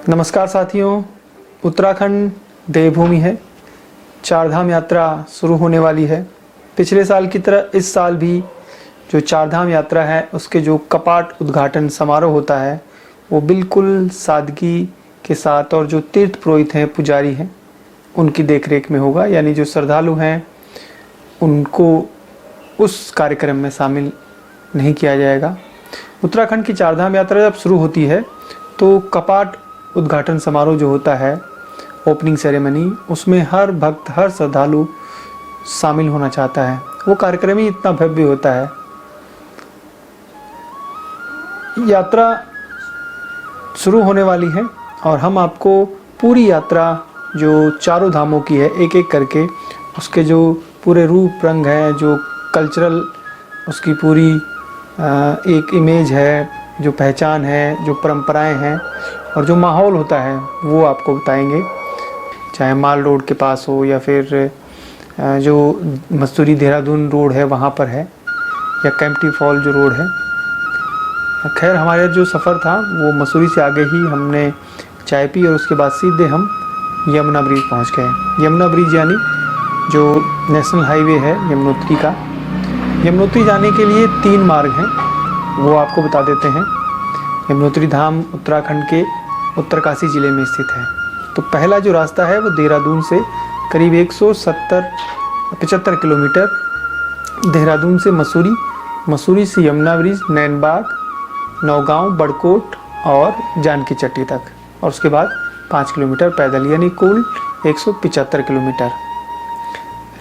नमस्कार साथियों, उत्तराखंड देवभूमि है। चारधाम यात्रा शुरू होने वाली है। पिछले साल की तरह इस साल भी जो चारधाम यात्रा है उसके जो कपाट उद्घाटन समारोह होता है वो बिल्कुल सादगी के साथ और जो तीर्थ पुरोहित हैं, पुजारी हैं, उनकी देखरेख में होगा। यानी जो श्रद्धालु हैं उनको उस कार्यक्रम में शामिल नहीं किया जाएगा। उत्तराखंड की चारधाम यात्रा जब शुरू होती है तो कपाट उद्घाटन समारोह जो होता है, ओपनिंग सेरेमनी, उसमें हर भक्त, हर श्रद्धालु शामिल होना चाहता है। वो कार्यक्रम ही इतना भव्य होता है। यात्रा शुरू होने वाली है और हम आपको पूरी यात्रा जो चारों धामों की है एक एक करके उसके जो पूरे रूप रंग है, जो कल्चरल उसकी पूरी एक इमेज है, जो पहचान है, जो परंपराएं हैं और जो माहौल होता है वो आपको बताएंगे। चाहे माल रोड के पास हो या फिर जो मसूरी देहरादून रोड है वहाँ पर है, या कैंपटी फॉल जो रोड है। खैर, हमारा जो सफ़र था वो मसूरी से आगे ही हमने चाय पी और उसके बाद सीधे हम यमुना ब्रिज पहुँच गए। यमुना ब्रिज यानी जो नेशनल हाईवे है यमुनोत्री का। यमुनोत्री जाने के लिए 3 मार्ग हैं, वो आपको बता देते हैं। यमुनोत्री धाम उत्तराखंड के उत्तरकाशी ज़िले में स्थित है। तो पहला जो रास्ता है वो देहरादून से करीब 175 किलोमीटर, देहरादून से मसूरी, मसूरी से यमुना ब्रिज, नैनबाग, नौगांव, बड़कोट और जानकी चट्टी तक, और उसके बाद 5 किलोमीटर पैदल, यानी कुल 175 किलोमीटर।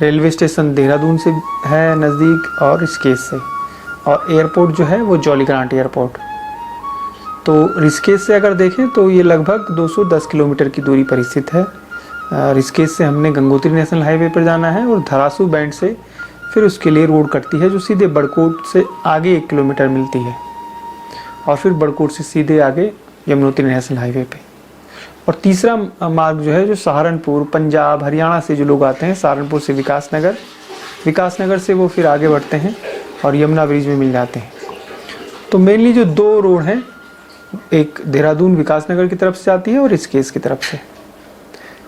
रेलवे स्टेशन देहरादून से है नज़दीक और ऋषिकेश से, और एयरपोर्ट जो है वो जॉलीग्रांट एयरपोर्ट। तो ऋषिकेश से अगर देखें तो ये लगभग 210 किलोमीटर की दूरी पर स्थित है। ऋषिकेश से हमने गंगोत्री नेशनल हाईवे पर जाना है और धरासू बैंड से फिर उसके लिए रोड कटती है जो सीधे बड़कोट से आगे 1 किलोमीटर मिलती है, और फिर बड़कोट से सीधे आगे यमुनोत्री नेशनल हाईवे पे। और तीसरा मार्ग जो है जो सहारनपुर, पंजाब, हरियाणा से जो लोग आते हैं, सहारनपुर से विकासनगर, विकासनगर से वो फिर आगे बढ़ते हैं और यमुना ब्रिज में मिल जाते हैं। तो मेनली जो 2 रोड हैं, एक देहरादून विकासनगर की तरफ से आती है और ऋषिकेश की तरफ से।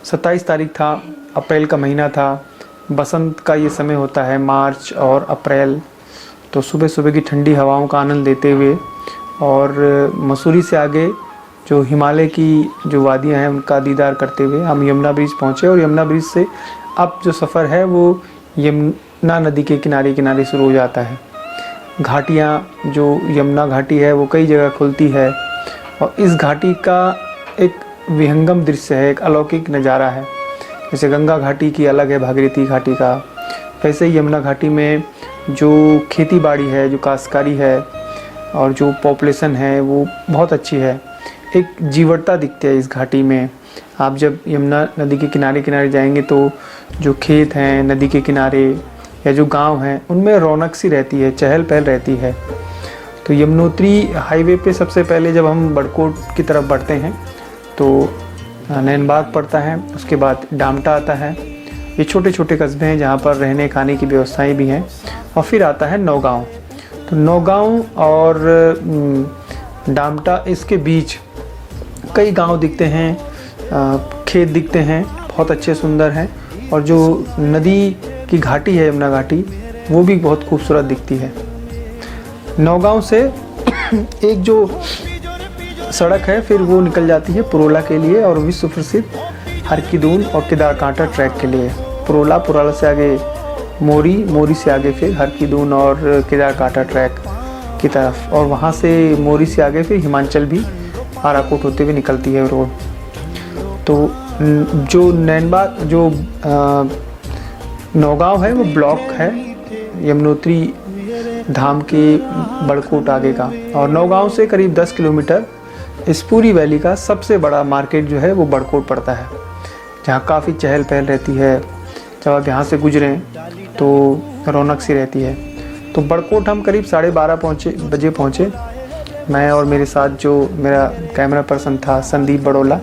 27 तारीख था, अप्रैल का महीना था, बसंत का ये समय होता है, मार्च और अप्रैल। तो सुबह सुबह की ठंडी हवाओं का आनंद लेते हुए और मसूरी से आगे जो हिमालय की जो वादियां हैं उनका दीदार करते हुए हम यमुना ब्रिज पहुँचे। और यमुना ब्रिज से अब जो सफ़र है वो यमुना नदी के किनारे किनारे शुरू हो जाता है। घाटियाँ, जो यमुना घाटी है वो कई जगह खुलती है और इस घाटी का एक विहंगम दृश्य है, एक अलौकिक नज़ारा है। जैसे गंगा घाटी की अलग है भागीरथी घाटी का, वैसे ही यमुना घाटी में जो खेती बाड़ी है, जो काश्तकारी है और जो पॉपुलेशन है वो बहुत अच्छी है। एक जीवटता दिखती है इस घाटी में। आप जब यमुना नदी के किनारे किनारे जाएंगे तो जो खेत हैं नदी के किनारे या जो गांव हैं उनमें रौनक सी रहती है, चहल पहल रहती है। तो यमुनोत्री हाईवे पे सबसे पहले जब हम बड़कोट की तरफ बढ़ते हैं तो नैनबाग पड़ता है, उसके बाद डामटा आता है। ये छोटे छोटे कस्बे हैं जहाँ पर रहने खाने की व्यवस्थाएं भी हैं। और फिर आता है नौगांव। तो नौगांव और डामटा, इसके बीच कई गांव दिखते हैं, खेत दिखते हैं, बहुत अच्छे सुंदर हैं। और जो नदी की घाटी है, यमुना घाटी, वो भी बहुत खूबसूरत दिखती है। नौगांव से एक जो सड़क है फिर वो निकल जाती है पुरोला के लिए और विश्व प्रसिद्ध हरकीदून और केदारकांठा ट्रैक के लिए। पुरोला से आगे मोरी, मोरी से आगे फिर हरकीदून और केदारकांठा ट्रैक की तरफ, और वहाँ से मोरी से आगे फिर हिमाचल भी आराकोट होते हुए निकलती है रोड। तो जो नैनबाग, जो नौगांव है वो ब्लॉक है यमुनोत्री धाम के बड़कोट आगे का। और नौगांव से करीब 10 किलोमीटर इस पूरी वैली का सबसे बड़ा मार्केट जो है वो बड़कोट पड़ता है, जहाँ काफ़ी चहल पहल रहती है। जब आप यहाँ से गुजरें तो रौनक सी रहती है। तो बड़कोट हम करीब 12:30 बजे पहुँचे। मैं और मेरे साथ जो मेरा कैमरा पर्सन था संदीप बड़ोला,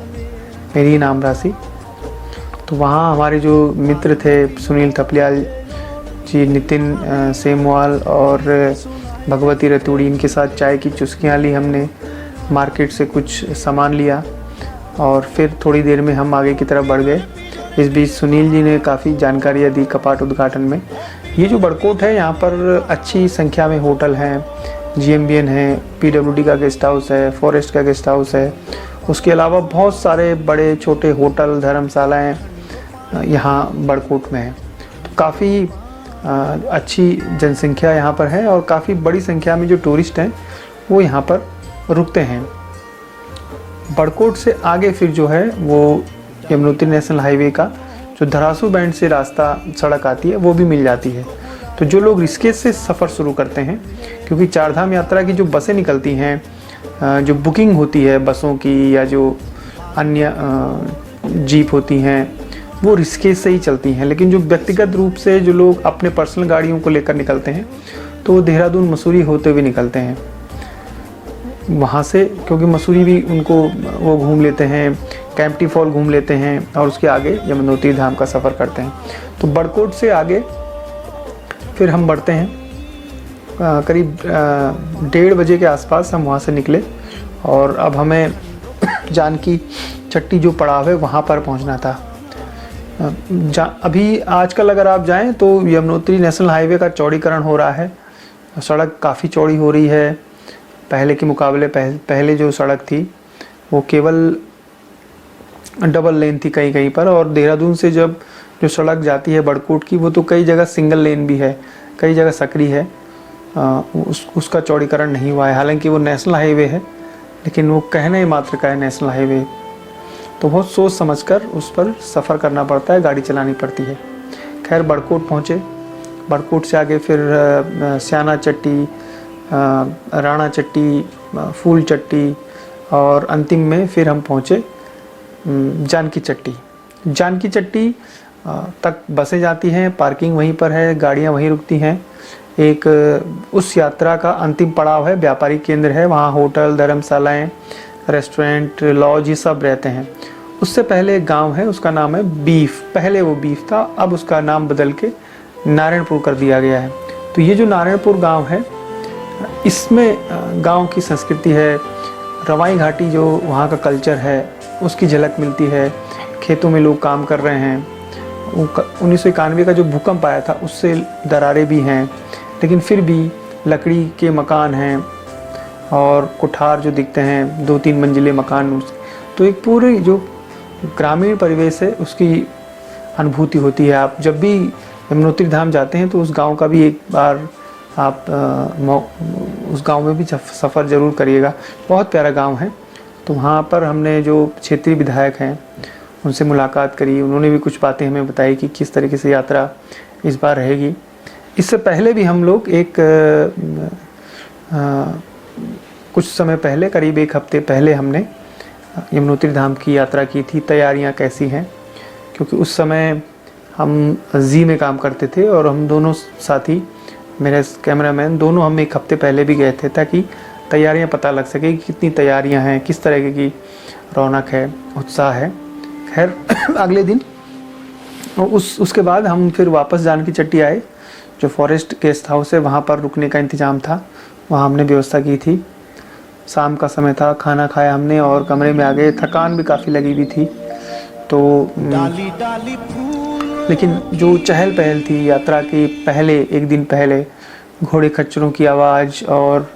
मेरी नाम राशि। तो वहाँ हमारे जो मित्र थे, सुनील थपलियाल जी, नितिन सेमवाल और भगवती रतूड़ी, इनके साथ चाय की चुस्कियाँ ली हमने। मार्केट से कुछ सामान लिया और फिर थोड़ी देर में हम आगे की तरफ बढ़ गए। इस बीच सुनील जी ने काफ़ी जानकारियाँ दी कपाट उद्घाटन में। ये जो बड़कोट है, यहाँ पर अच्छी संख्या में होटल हैं, GMBN है, PWD का गेस्ट हाउस है, फॉरेस्ट का गेस्ट हाउस है। उसके अलावा बहुत सारे बड़े छोटे होटल, धर्मशालाएँ यहाँ बड़कोट में हैं। तो काफ़ी अच्छी जनसंख्या यहाँ पर है और काफ़ी बड़ी संख्या में जो टूरिस्ट हैं वो यहाँ पर रुकते हैं। बड़कोट से आगे फिर जो है वो यमुनोत्री नेशनल हाईवे का जो धरासू बैंड से रास्ता सड़क आती है वो भी मिल जाती है। तो जो लोग ऋषिकेश से सफ़र शुरू करते हैं, क्योंकि चारधाम यात्रा की जो बसें निकलती हैं, जो बुकिंग होती है बसों की या जो अन्य जीप होती हैं, वो ऋषिकेश से ही चलती हैं। लेकिन जो व्यक्तिगत रूप से जो लोग अपने पर्सनल गाड़ियों को लेकर निकलते हैं तो वो देहरादून मसूरी होते हुए निकलते हैं वहाँ से, क्योंकि मसूरी भी उनको वो घूम लेते हैं, कैंपटी फॉल घूम लेते हैं और उसके आगे यमुनोत्री धाम का सफ़र करते हैं। तो बड़कोट से आगे फिर हम बढ़ते हैं। करीब 1:30 बजे के आसपास हम वहाँ से निकले और अब हमें जानकी चट्टी जो पड़ाव है वहाँ पर पहुँचना था। अभी आजकल अगर आप जाएं तो यमुनोत्री नेशनल हाईवे का चौड़ीकरण हो रहा है, सड़क काफ़ी चौड़ी हो रही है। पहले के मुकाबले पहले जो सड़क थी वो केवल डबल लेन थी कहीं कहीं पर, और देहरादून से जब जो सड़क जाती है बड़कोट की वो तो कई जगह सिंगल लेन भी है, कई जगह सकरी है। उसका चौड़ीकरण नहीं हुआ है। हालांकि वो नेशनल हाईवे है लेकिन वो कहने मात्र का है नेशनल हाईवे। तो बहुत सोच समझकर उस पर सफ़र करना पड़ता है, गाड़ी चलानी पड़ती है। खैर बड़कोट पहुँचे। बड़कोट से आगे फिर स्याना चट्टी, राणा चट्टी, फूल चट्टी और अंतिम में फिर हम पहुँचे जानकी चट्टी। जानकी चट्टी तक बसें जाती हैं, पार्किंग वहीं पर है, गाड़ियाँ वहीं रुकती हैं। एक उस यात्रा का अंतिम पड़ाव है, व्यापारिक केंद्र है, वहाँ होटल, धर्मशालाएँ, रेस्टोरेंट, लॉज ये सब रहते हैं। उससे पहले एक गांव है, उसका नाम है बीफ। पहले वो बीफ था, अब उसका नाम बदल के नारायणपुर कर दिया गया है। तो ये जो नारायणपुर गांव है, इसमें गांव की संस्कृति है, रवाई घाटी जो वहाँ का कल्चर है उसकी झलक मिलती है। खेतों में लोग काम कर रहे हैं। 1991 का जो भूकंप आया था उससे दरारें भी हैं, लेकिन फिर भी लकड़ी के मकान हैं और कुठार जो दिखते हैं, 2-3 मंजिले मकान। तो एक पूरी जो ग्रामीण परिवेश है उसकी अनुभूति होती है। आप जब भी यमुनोत्री धाम जाते हैं तो उस गांव का भी एक बार आप उस गांव में भी सफ़र ज़रूर करिएगा। बहुत प्यारा गांव है। तो वहाँ पर हमने जो क्षेत्रीय विधायक हैं उनसे मुलाकात करी। उन्होंने भी कुछ बातें हमें बताई कि किस तरीके से यात्रा इस बार रहेगी। इससे पहले भी हम लोग कुछ समय पहले, करीब 1 हफ्ते पहले हमने यमुनोत्री धाम की यात्रा की थी। तैयारियां कैसी हैं, क्योंकि उस समय हम जी में काम करते थे और हम दोनों साथी, मेरे कैमरामैन, दोनों हम 1 हफ्ते पहले भी गए थे ताकि तैयारियां पता लग सके कि कितनी तैयारियां हैं, किस तरह की रौनक है, उत्साह है। खैर अगले दिन उसके बाद हम फिर वापस जानकी चट्टी आए। जो फॉरेस्ट गेस्ट हाउस है वहाँ पर रुकने का इंतज़ाम था, वहाँ हमने व्यवस्था की थी। शाम का समय था, खाना खाया हमने और कमरे में आ गए। थकान भी काफ़ी लगी हुई थी। तो लेकिन जो चहल पहल थी यात्रा के पहले, 1 दिन पहले, घोड़े खच्चरों की आवाज़ और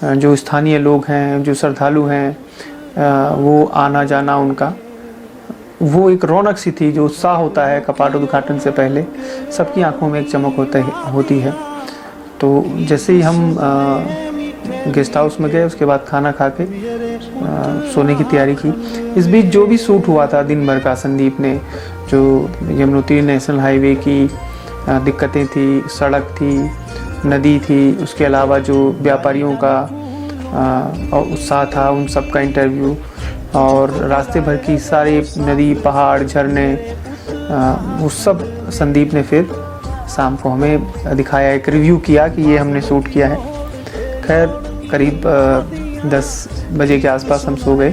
जो स्थानीय लोग हैं, जो श्रद्धालु हैं, वो आना जाना उनका, वो एक रौनक सी थी। जो उत्साह होता है कपाट उद्घाटन से पहले, सबकी आंखों में एक चमक होती है। तो जैसे ही हम गेस्ट हाउस में गए, उसके बाद खाना खा के सोने की तैयारी की। इस बीच जो भी शूट हुआ था दिन भर का, संदीप ने, जो यमुनोत्री नेशनल हाईवे की दिक्कतें थी, सड़क थी, नदी थी, उसके अलावा जो व्यापारियों का उत्साह था, उन सब का इंटरव्यू, और रास्ते भर की सारी नदी, पहाड़, झरने, वो सब संदीप ने फिर शाम को हमें दिखाया, एक रिव्यू किया कि ये हमने शूट किया है। खैर करीब 10 बजे के आसपास हम सो गए,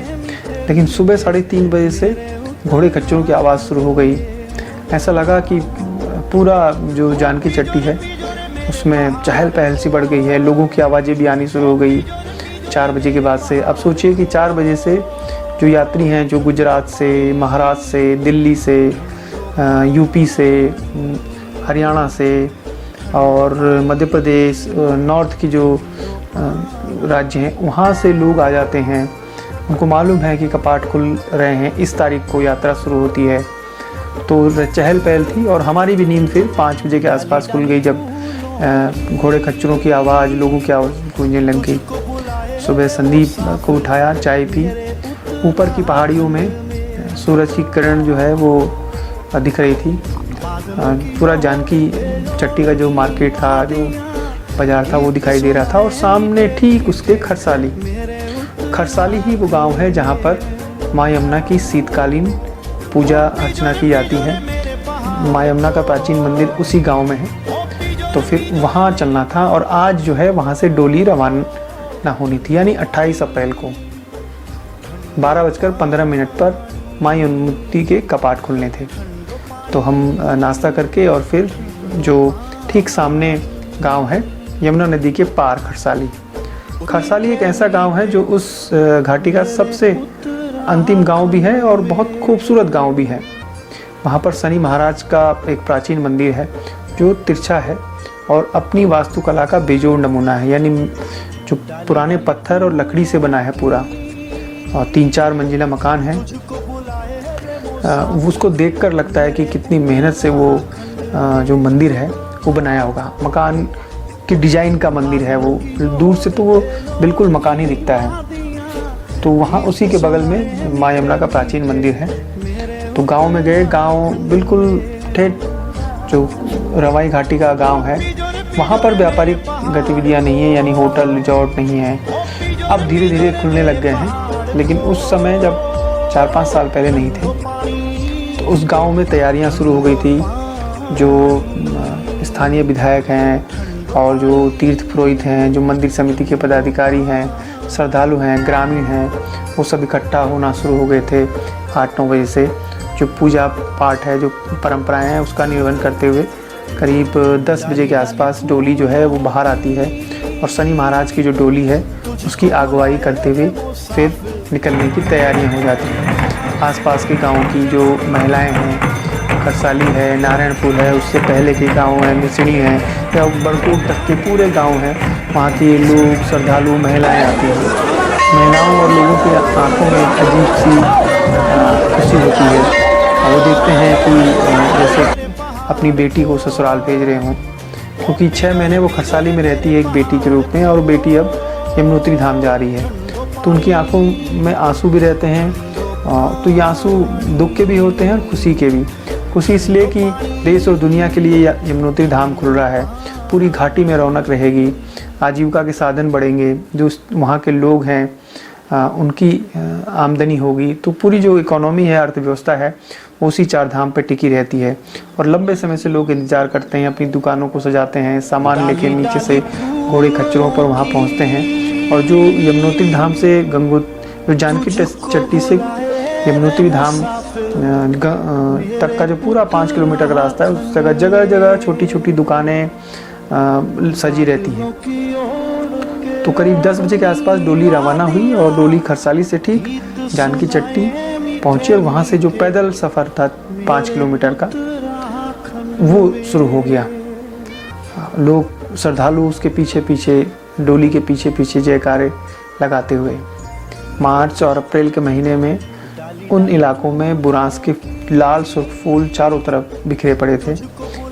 लेकिन सुबह 3:30 बजे से घोड़े खच्चरों की आवाज़ शुरू हो गई। ऐसा लगा कि पूरा जो जानकी चट्टी है उसमें चहल पहल सी बढ़ गई है, लोगों की आवाज़ें भी आनी शुरू हो गई 4 बजे के बाद से। अब सोचिए कि 4 बजे से जो यात्री हैं, जो गुजरात से, महाराष्ट्र से, दिल्ली से, यूपी से, हरियाणा से और मध्य प्रदेश, नॉर्थ की जो राज्य हैं वहाँ से लोग आ जाते हैं। उनको मालूम है कि कपाट खुल रहे हैं, इस तारीख को यात्रा शुरू होती है, तो चहल पहल थी। और हमारी भी नींद फिर 5 बजे के आसपास खुल गई, जब घोड़े खच्चरों की आवाज़, लोगों की आवाज़ गूंजने लग गई। सुबह संदीप को उठाया, चाय पी। ऊपर की पहाड़ियों में सूरज की किरण जो है वो दिख रही थी। पूरा जानकी चट्टी का जो मार्केट था, जो बाज़ार था, वो दिखाई दे रहा था। और सामने ठीक उसके खरसाली ही वो गांव है जहां पर माँ यमुना की शीतकालीन पूजा अर्चना की जाती है। माँ यमुना का प्राचीन मंदिर उसी गांव में है। तो फिर वहां चलना था और आज जो है वहां से डोली रवाना होनी थी, यानी 28 अप्रैल को 12:15 पर माँ यमुना के कपाट खुलने थे। तो हम नाश्ता करके और फिर जो ठीक सामने गांव है यमुना नदी के पार खरसाली एक ऐसा गांव है जो उस घाटी का सबसे अंतिम गांव भी है और बहुत खूबसूरत गांव भी है। वहाँ पर शनि महाराज का एक प्राचीन मंदिर है जो तिरछा है और अपनी वास्तुकला का बेजोड़ नमूना है, यानी जो पुराने पत्थर और लकड़ी से बना है पूरा, और 3-4 मंजिला मकान है। उसको देखकर लगता है कि कितनी मेहनत से वो जो मंदिर है वो बनाया होगा। मकान की डिजाइन का मंदिर है वो, दूर से तो वो बिल्कुल मकान ही दिखता है। तो वहाँ उसी के बगल में माँ यमुना का प्राचीन मंदिर है। तो गांव में गए, गांव बिल्कुल ठेठ जो रवाई घाटी का गांव है, वहाँ पर व्यापारिक गतिविधियाँ नहीं है, यानी होटल रिजॉर्ट नहीं है। अब धीरे धीरे खुलने लग गए हैं, लेकिन उस समय जब 4-5 साल पहले नहीं थे, तो उस गांव में तैयारियां शुरू हो गई थी। जो स्थानीय विधायक हैं और जो तीर्थ पुरोहित हैं, जो मंदिर समिति के पदाधिकारी हैं, श्रद्धालु हैं, ग्रामीण हैं, वो सब इकट्ठा होना शुरू हो गए थे 8-9 बजे से। जो पूजा पाठ है, जो परंपराएं हैं, उसका निर्वहन करते हुए करीब 10 बजे के आसपास डोली जो है वो बाहर आती है और शनि महाराज की जो डोली है उसकी अगुवाई करते हुए फिर निकलने की तैयारियां हो जाती हैं। आसपास के गाँव की जो महिलाएं हैं, खरसाली है, नारायणपुर है, उससे पहले के गांव हैं, मिसड़ी हैं, या बड़कोट तक के पूरे गांव हैं, वहाँ के लोग, श्रद्धालु, महिलाएं आती हैं। महिलाओं और लोगों की आंखों में एक अजीब सी खुशी होती है। वो देखते हैं कि जैसे अपनी बेटी को ससुराल भेज रहे हों, क्योंकि 6 महीने वो खरसाली में रहती है एक बेटी के रूप में, और बेटी अब यमुनोत्री धाम जा रही है। तो उनकी आंखों में आंसू भी रहते हैं। तो ये आंसू दुख के भी होते हैं और खुशी के भी। खुशी इसलिए कि देश और दुनिया के लिए यमुनोत्री धाम खुल रहा है, पूरी घाटी में रौनक रहेगी, आजीविका के साधन बढ़ेंगे, जो वहाँ के लोग हैं उनकी आमदनी होगी। तो पूरी जो इकोनॉमी है, अर्थव्यवस्था है, वो उसी 4 धाम पे टिकी रहती है। और लंबे समय से लोग इंतज़ार करते हैं, अपनी दुकानों को सजाते हैं, सामान लेके नीचे से घोड़े खच्चरों पर वहाँ पहुँचते हैं। और जो यमुनोत्री धाम से जो जानकी चट्टी से यमुनोत्री धाम तक का जो पूरा 5 किलोमीटर का रास्ता है, उस जगह जगह छोटी छोटी दुकानें सजी रहती हैं। तो करीब 10 बजे के आसपास डोली रवाना हुई और डोली खरसाली से ठीक जानकी चट्टी पहुंची और वहाँ से जो पैदल सफ़र था 5 किलोमीटर का, वो शुरू हो गया। लोग श्रद्धालु उसके पीछे पीछे, डोली के पीछे पीछे जयकारे लगाते हुए। मार्च और अप्रैल के महीने में उन इलाकों में बुरांस के लाल सुर्ख फूल चारों तरफ बिखरे पड़े थे,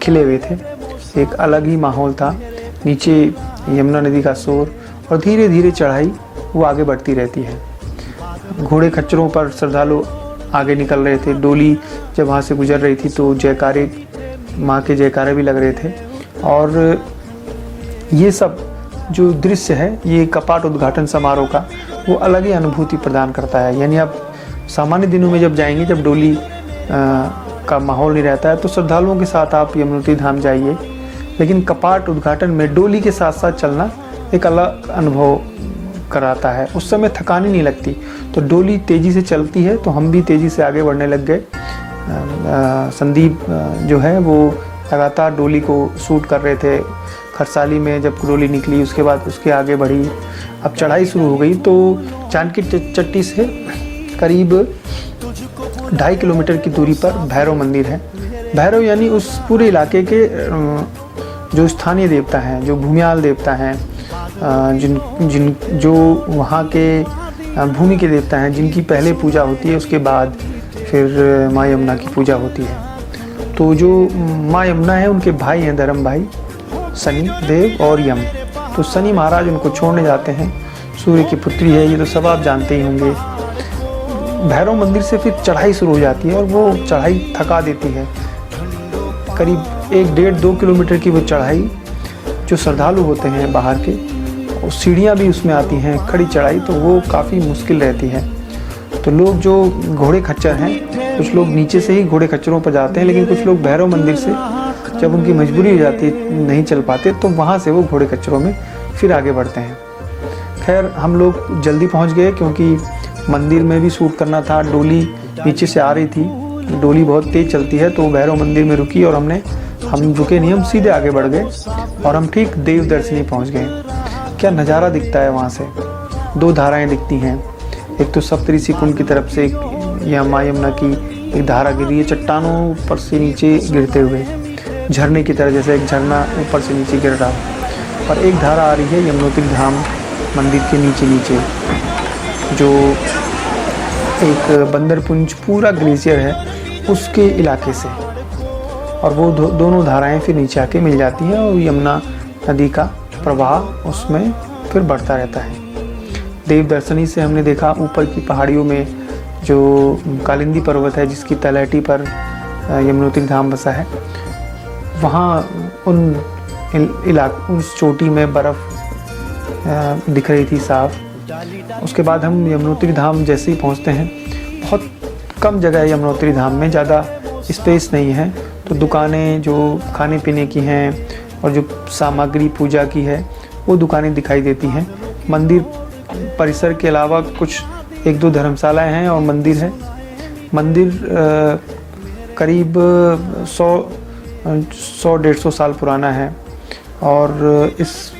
खिले हुए थे। एक अलग ही माहौल था। नीचे यमुना नदी का शोर और धीरे धीरे चढ़ाई वो आगे बढ़ती रहती है। घोड़े खच्चरों पर श्रद्धालु आगे निकल रहे थे। डोली जब वहाँ से गुजर रही थी तो जयकारे, माँ के जयकारे भी लग रहे थे। और ये सब जो दृश्य है, ये कपाट उद्घाटन समारोह का, वो अलग ही अनुभूति प्रदान करता है। यानी आप सामान्य दिनों में जब जाएंगे, जब डोली का माहौल नहीं रहता है, तो श्रद्धालुओं के साथ आप यमुनोत्री धाम जाइए, लेकिन कपाट उद्घाटन में डोली के साथ साथ चलना एक अलग अनुभव कराता है। उस समय थकान ही नहीं लगती। तो डोली तेज़ी से चलती है तो हम भी तेज़ी से आगे बढ़ने लग गए। संदीप जो है वो लगातार डोली को शूट कर रहे थे। खरसाली में जब डोली निकली, उसके बाद उसके आगे बढ़ी। अब चढ़ाई शुरू हो गई। तो जानकी चट्टी से करीब 2.5 किलोमीटर की दूरी पर भैरव मंदिर है। भैरव यानी उस पूरे इलाके के जो स्थानीय देवता हैं, जो भूमियाल देवता हैं, जो वहाँ के भूमि के देवता हैं, जिनकी पहले पूजा होती है, उसके बाद फिर माँ यमुना की पूजा होती है। तो जो माँ यमुना है, उनके भाई हैं धर्म भाई, शनि देव और यम। तो शनि महाराज उनको छोड़ने जाते हैं। सूर्य की पुत्री है, ये तो सब आप जानते ही होंगे। भैरव मंदिर से फिर चढ़ाई शुरू हो जाती है और वो चढ़ाई थका देती है। करीब 1-1.5-2 किलोमीटर की वो चढ़ाई, जो श्रद्धालु होते हैं बाहर के, और सीढ़ियाँ भी उसमें आती हैं, खड़ी चढ़ाई, तो वो काफ़ी मुश्किल रहती है। तो लोग जो घोड़े खच्चर हैं, कुछ लोग नीचे से ही घोड़े खच्चरों पर जाते हैं, लेकिन कुछ लोग भैरव मंदिर से जब उनकी मजबूरी हो जाती है, नहीं चल पाते, तो वहाँ से वो घोड़े खच्चरों में फिर आगे बढ़ते हैं। खैर हम लोग जल्दी पहुँच गए, क्योंकि मंदिर में भी शूट करना था। डोली नीचे से आ रही थी, डोली बहुत तेज़ चलती है, तो भैरव मंदिर में रुकी और हम रुके नहीं, हम सीधे आगे बढ़ गए और हम ठीक देव दर्शनी पहुँच गए। क्या नज़ारा दिखता है वहाँ से। 2 धाराएं दिखती हैं, एक तो सप्तऋषि कुंड की तरफ से या माँ यमुना की एक धारा गिर रही है चट्टानों पर से नीचे गिरते हुए, झरने की तरह, जैसे एक झरना ऊपर से नीचे गिर रहा, और एक धारा आ रही है यमुनोत्री धाम मंदिर के नीचे जो एक बंदरपुंज पूरा ग्लेशियर है, उसके इलाके से। और वो दोनों धाराएं फिर नीचे आके मिल जाती हैं और यमुना नदी का प्रवाह उसमें फिर बढ़ता रहता है। देव दर्शनी से हमने देखा ऊपर की पहाड़ियों में जो कालिंदी पर्वत है, जिसकी तलहटी पर यमुनोत्री धाम बसा है, वहाँ उस चोटी में बर्फ़ दिख रही थी साफ। उसके बाद हम यमुनोत्री धाम जैसे ही पहुँचते हैं, बहुत कम जगह है यमुनोत्री धाम में, ज़्यादा स्पेस नहीं है, तो दुकानें जो खाने पीने की हैं और जो सामग्री पूजा की है, वो दुकानें दिखाई देती हैं। मंदिर परिसर के अलावा कुछ 1-2 धर्मशालाएं हैं और मंदिर है। मंदिर करीब 100-150 साल पुराना है, और इस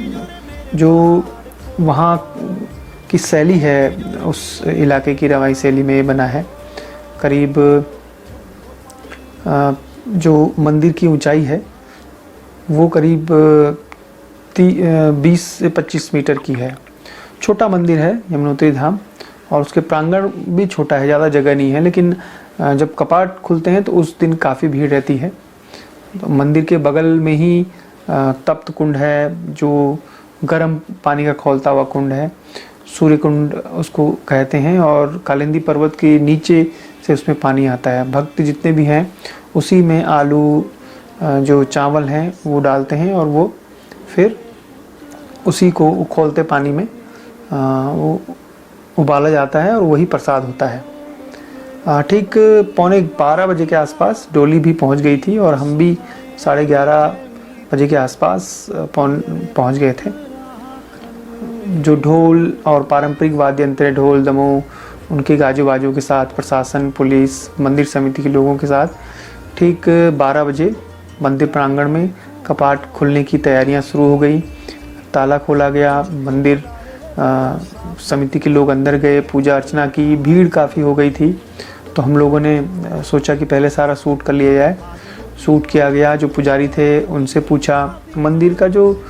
जो वहाँ की शैली है, उस इलाके की रवाई शैली में ये बना है। करीब जो मंदिर की ऊंचाई है वो करीब 20 से 25 मीटर की है। छोटा मंदिर है यमुनोत्री धाम, और उसके प्रांगण भी छोटा है, ज़्यादा जगह नहीं है, लेकिन जब कपाट खुलते हैं तो उस दिन काफ़ी भीड़ रहती है। तो मंदिर के बगल में ही तप्त कुंड है, जो गर्म पानी का खौलता हुआ कुंड है, सूर्य कुंड उसको कहते हैं, और कालिंदी पर्वत के नीचे से उसमें पानी आता है। भक्त जितने भी हैं उसी में आलू जो चावल हैं वो डालते हैं, और वो फिर उसी को उखौलते पानी में वो उबाला जाता है और वही प्रसाद होता है। ठीक 11:15 बजे के आसपास डोली भी पहुंच गई थी, और हम भी 11:30 बजे के आसपास पहुंच गए थे। जो ढोल और पारंपरिक वाद्य यंत्र, ढोल दमोह, उनके गाजो बाजों के साथ, प्रशासन, पुलिस, मंदिर समिति के लोगों के साथ ठीक 12 बजे मंदिर प्रांगण में कपाट खुलने की तैयारियां शुरू हो गई। ताला खोला गया, मंदिर समिति के लोग अंदर गए, पूजा अर्चना की। भीड़ काफ़ी हो गई थी, तो हम लोगों ने सोचा कि पहले सारा शूट कर लिया जाए। शूट किया गया। जो पुजारी थे उनसे पूछा, मंदिर का जो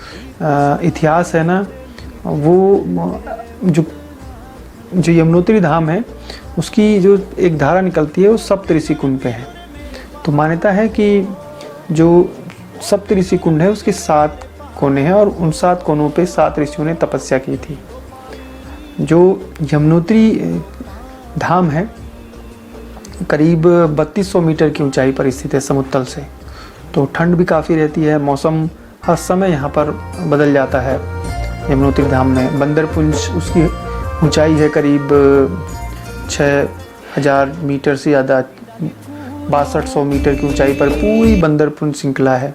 इतिहास है ना, वो जो यमुनोत्री धाम है उसकी जो एक धारा निकलती है वो सप्तऋषि कुंड पे है। तो मान्यता है कि जो सप्तऋषि कुंड है उसके 7 कोने हैं, और उन 7 कोनों पे 7 ऋषियों ने तपस्या की थी। जो यमुनोत्री धाम है करीब 3200 मीटर की ऊंचाई पर स्थित है समुद्र से, तो ठंड भी काफ़ी रहती है। मौसम हर समय यहाँ पर बदल जाता है। यमुनोत्री धाम में बंदरपुंज, उसकी ऊंचाई है करीब 6000 मीटर से ज़्यादा, 6200 मीटर की ऊंचाई पर पूरी बंदरपुंज श्रृंखला है।